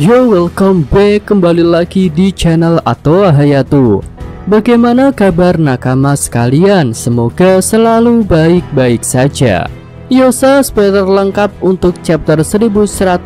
Yo, welcome back, kembali lagi di channel Atoa Hayatu. Bagaimana kabar nakama sekalian? Semoga selalu baik-baik saja. Yosa spoiler lengkap untuk chapter 1120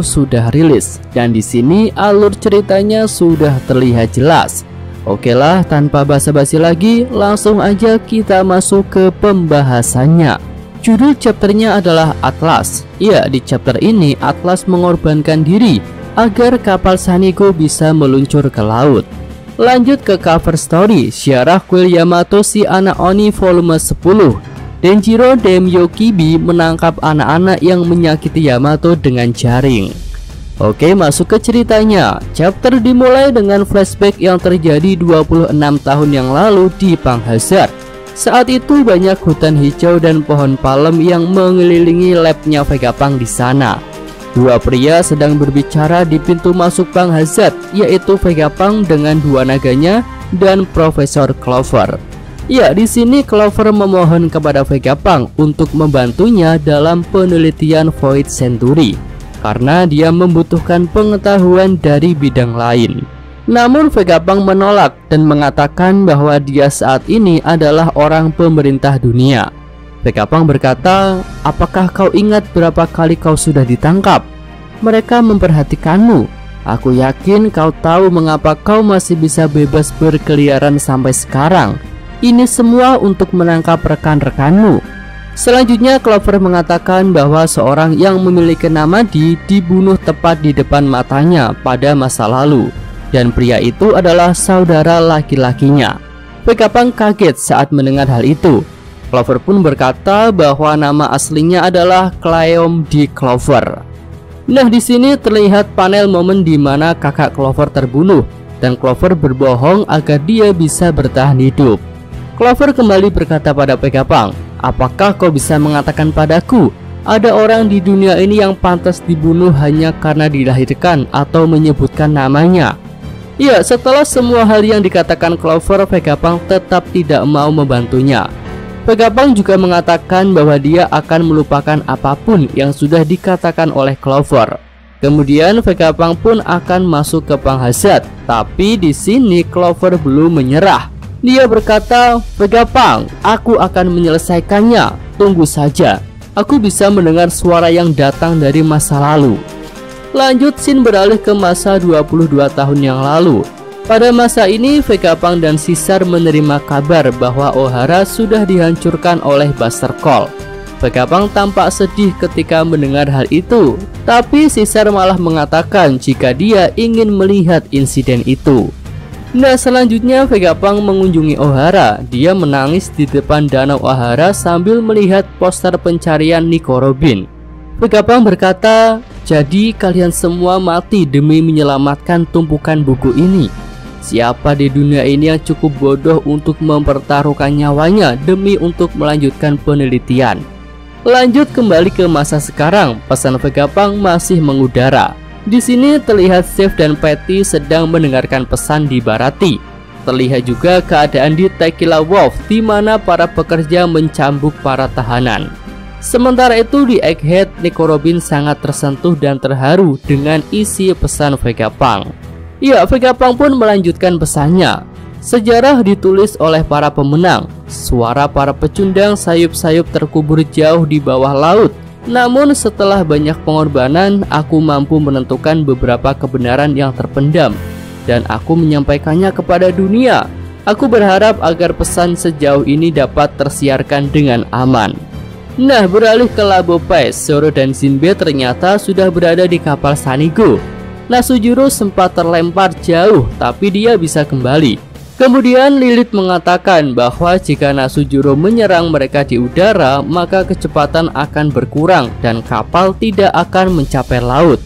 sudah rilis, dan di sini alur ceritanya sudah terlihat jelas. Oke lah, tanpa basa-basi lagi, langsung aja kita masuk ke pembahasannya. Judul chapternya adalah Atlas. Ya, di chapter ini Atlas mengorbankan diri agar kapal Sanigo bisa meluncur ke laut. Lanjut ke cover story, Syarah Kuil Yamato si anak Oni volume 10. Denjiro Daimyo Kibi menangkap anak-anak yang menyakiti Yamato dengan jaring. Oke, masuk ke ceritanya. Chapter dimulai dengan flashback yang terjadi 26 tahun yang lalu di Pang Hazard. Saat itu banyak hutan hijau dan pohon palem yang mengelilingi labnya Vegapunk di sana. Dua pria sedang berbicara di pintu masuk Pang Hazard, yaitu Vegapunk dengan dua naganya dan Profesor Clover. Ya, di sini Clover memohon kepada Vegapunk untuk membantunya dalam penelitian Void Century karena dia membutuhkan pengetahuan dari bidang lain. Namun Vegapunk menolak dan mengatakan bahwa dia saat ini adalah orang pemerintah dunia. Vegapunk berkata, "Apakah kau ingat berapa kali kau sudah ditangkap? Mereka memperhatikanmu. Aku yakin kau tahu mengapa kau masih bisa bebas berkeliaran sampai sekarang. Ini semua untuk menangkap rekan-rekanmu." Selanjutnya Clover mengatakan bahwa seorang yang memiliki nama dibunuh tepat di depan matanya pada masa lalu, dan pria itu adalah saudara laki-lakinya. Vegapunk kaget saat mendengar hal itu. Clover pun berkata bahwa nama aslinya adalah Cleom D. Clover. Nah, di sini terlihat panel momen di mana kakak Clover terbunuh dan Clover berbohong agar dia bisa bertahan hidup. Clover kembali berkata pada Vegapunk, "Apakah kau bisa mengatakan padaku ada orang di dunia ini yang pantas dibunuh hanya karena dilahirkan atau menyebutkan namanya?" Ya, setelah semua hal yang dikatakan Clover, Vegapunk tetap tidak mau membantunya. Vegapunk juga mengatakan bahwa dia akan melupakan apapun yang sudah dikatakan oleh Clover. Kemudian Vegapunk pun akan masuk ke Pang Hazard, tapi di sini Clover belum menyerah. Dia berkata, "Vegapunk, aku akan menyelesaikannya. Tunggu saja. Aku bisa mendengar suara yang datang dari masa lalu." Lanjut, scene beralih ke masa 22 tahun yang lalu. Pada masa ini Vegapunk dan Caesar menerima kabar bahwa Ohara sudah dihancurkan oleh Buster Call. Vegapunk tampak sedih ketika mendengar hal itu, tapi Caesar malah mengatakan jika dia ingin melihat insiden itu. Nah, selanjutnya Vegapunk mengunjungi Ohara. Dia menangis di depan danau Ohara sambil melihat poster pencarian Nico Robin. Vegapunk berkata, "Jadi kalian semua mati demi menyelamatkan tumpukan buku ini. Siapa di dunia ini yang cukup bodoh untuk mempertaruhkan nyawanya demi untuk melanjutkan penelitian?" Lanjut kembali ke masa sekarang, pesan Vegapunk masih mengudara. Di sini terlihat Zeff dan Patty sedang mendengarkan pesan di Baratie. Terlihat juga keadaan di Tequila Wolf di mana para pekerja mencambuk para tahanan. Sementara itu di Egghead, Nico Robin sangat tersentuh dan terharu dengan isi pesan Vegapunk. Ya, Vegapunk pun melanjutkan pesannya. Sejarah ditulis oleh para pemenang. Suara para pecundang sayup-sayup terkubur jauh di bawah laut. Namun setelah banyak pengorbanan, aku mampu menentukan beberapa kebenaran yang terpendam, dan aku menyampaikannya kepada dunia. Aku berharap agar pesan sejauh ini dapat tersiarkan dengan aman. Nah, beralih ke Labo Pais, Zoro dan Jinbe ternyata sudah berada di kapal Sanigo. Nasujuro sempat terlempar jauh, tapi dia bisa kembali. Kemudian Lilith mengatakan bahwa jika Nasujuro menyerang mereka di udara, maka kecepatan akan berkurang dan kapal tidak akan mencapai laut.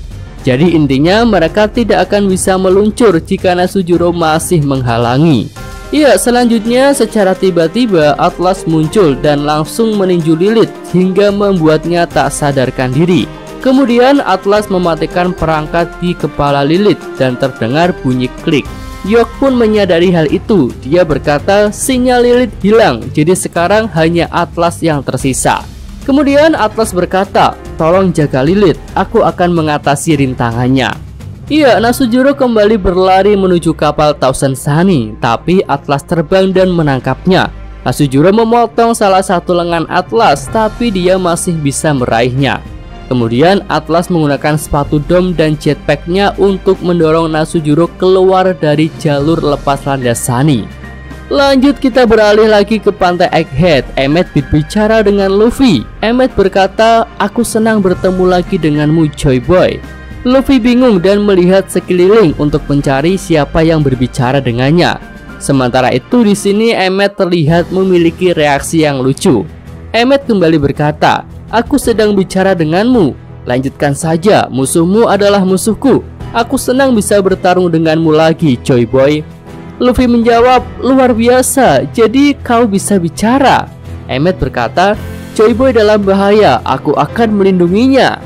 Jadi intinya mereka tidak akan bisa meluncur jika Nasujuro masih menghalangi. Ya, selanjutnya secara tiba-tiba Atlas muncul dan langsung meninju Lilith hingga membuatnya tak sadarkan diri. Kemudian Atlas mematikan perangkat di kepala Lilith dan terdengar bunyi klik. Yok pun menyadari hal itu. Dia berkata sinyal Lilith hilang, jadi sekarang hanya Atlas yang tersisa. Kemudian Atlas berkata, "Tolong jaga Lilith, aku akan mengatasi rintangannya." Iya, Nasujuro kembali berlari menuju kapal Thousand Sunny, tapi Atlas terbang dan menangkapnya. Nasujuro memotong salah satu lengan Atlas, tapi dia masih bisa meraihnya. Kemudian Atlas menggunakan sepatu dom dan jetpacknya untuk mendorong Nasujuro keluar dari jalur lepas landas Sunny. Lanjut, kita beralih lagi ke pantai Egghead. Emmet berbicara dengan Luffy. Emmet berkata, "Aku senang bertemu lagi denganmu, Joy Boy." Luffy bingung dan melihat sekeliling untuk mencari siapa yang berbicara dengannya. Sementara itu di sini Emmet terlihat memiliki reaksi yang lucu. Emmet kembali berkata, "Aku sedang bicara denganmu. Lanjutkan saja, musuhmu adalah musuhku. Aku senang bisa bertarung denganmu lagi, Joy Boy." Luffy menjawab, "Luar biasa, jadi kau bisa bicara." Emmet berkata, "Joy Boy dalam bahaya, aku akan melindunginya."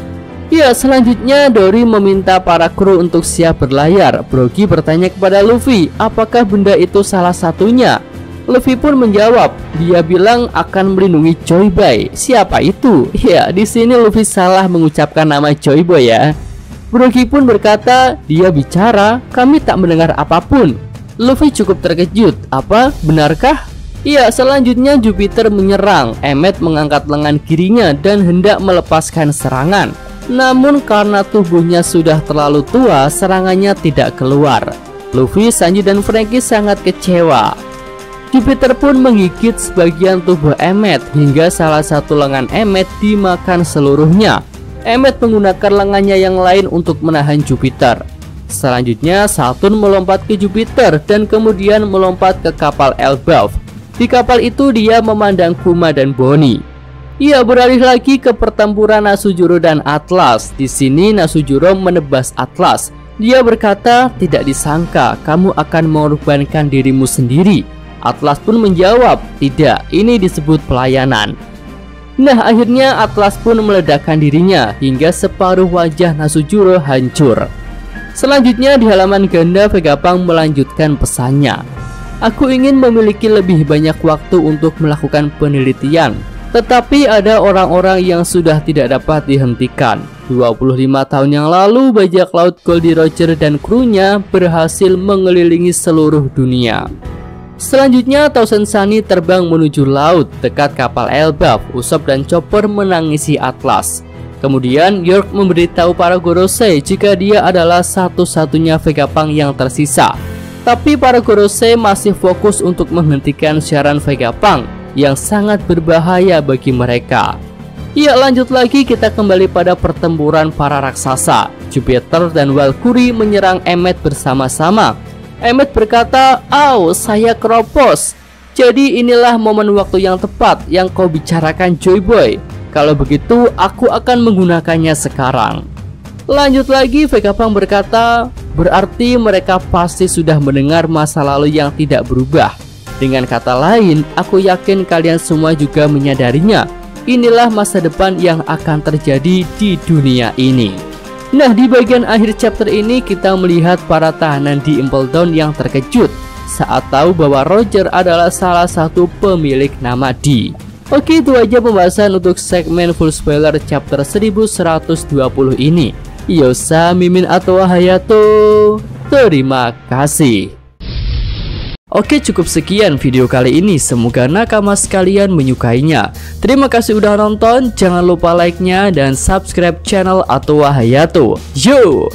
Ya, selanjutnya Dory meminta para kru untuk siap berlayar. Brogy bertanya kepada Luffy, apakah benda itu salah satunya? Luffy pun menjawab, dia bilang akan melindungi Joy Boy. Siapa itu? Ya, di sini Luffy salah mengucapkan nama Joy Boy ya. Brogy pun berkata, dia bicara, kami tak mendengar apapun. Luffy cukup terkejut. Apa? Benarkah? Ya, selanjutnya Jupiter menyerang. Emmet mengangkat lengan kirinya dan hendak melepaskan serangan. Namun karena tubuhnya sudah terlalu tua, serangannya tidak keluar. Luffy, Sanji, dan Franky sangat kecewa. Jupiter pun menggigit sebagian tubuh Emmet hingga salah satu lengan Emmet dimakan seluruhnya. Emmet menggunakan lengannya yang lain untuk menahan Jupiter. Selanjutnya Saturn melompat ke Jupiter dan kemudian melompat ke kapal Elbaf. Di kapal itu dia memandang Kuma dan Bonnie. Ia beralih lagi ke pertempuran Nasujuro dan Atlas. Di sini Nasujuro menebas Atlas. Dia berkata, tidak disangka kamu akan mengorbankan dirimu sendiri. Atlas pun menjawab, tidak, ini disebut pelayanan. Nah, akhirnya Atlas pun meledakkan dirinya hingga separuh wajah Nasujuro hancur. Selanjutnya di halaman ganda, Vegapunk melanjutkan pesannya. Aku ingin memiliki lebih banyak waktu untuk melakukan penelitian. Tetapi ada orang-orang yang sudah tidak dapat dihentikan. 25 tahun yang lalu, bajak laut Goldie Roger dan krunya berhasil mengelilingi seluruh dunia. Selanjutnya, Thousand Sunny terbang menuju laut dekat kapal Elbaf. Usopp dan Chopper menangisi Atlas. Kemudian, York memberitahu para Gorosei jika dia adalah satu-satunya Vegapunk yang tersisa. Tapi para Gorosei masih fokus untuk menghentikan siaran Vegapunk yang sangat berbahaya bagi mereka. Ya, lanjut lagi, kita kembali pada pertempuran para raksasa. Jupiter dan Valkyrie menyerang Emmet bersama-sama. Emmet berkata, "Au, saya keropos. Jadi inilah momen waktu yang tepat yang kau bicarakan, Joy Boy. Kalau begitu, aku akan menggunakannya sekarang." Lanjut lagi, Vegapunk berkata, "Berarti mereka pasti sudah mendengar masa lalu yang tidak berubah. Dengan kata lain, aku yakin kalian semua juga menyadarinya. Inilah masa depan yang akan terjadi di dunia ini." Nah, di bagian akhir chapter ini kita melihat para tahanan di Impel Down yang terkejut saat tahu bahwa Roger adalah salah satu pemilik nama D. Oke, itu aja pembahasan untuk segmen full spoiler chapter 1120 ini. Yosa, Mimin, atau Hayato, terima kasih. Oke, cukup sekian video kali ini. Semoga nakama sekalian menyukainya. Terima kasih udah nonton. Jangan lupa like-nya dan subscribe channel Atowa Hayato. Yo!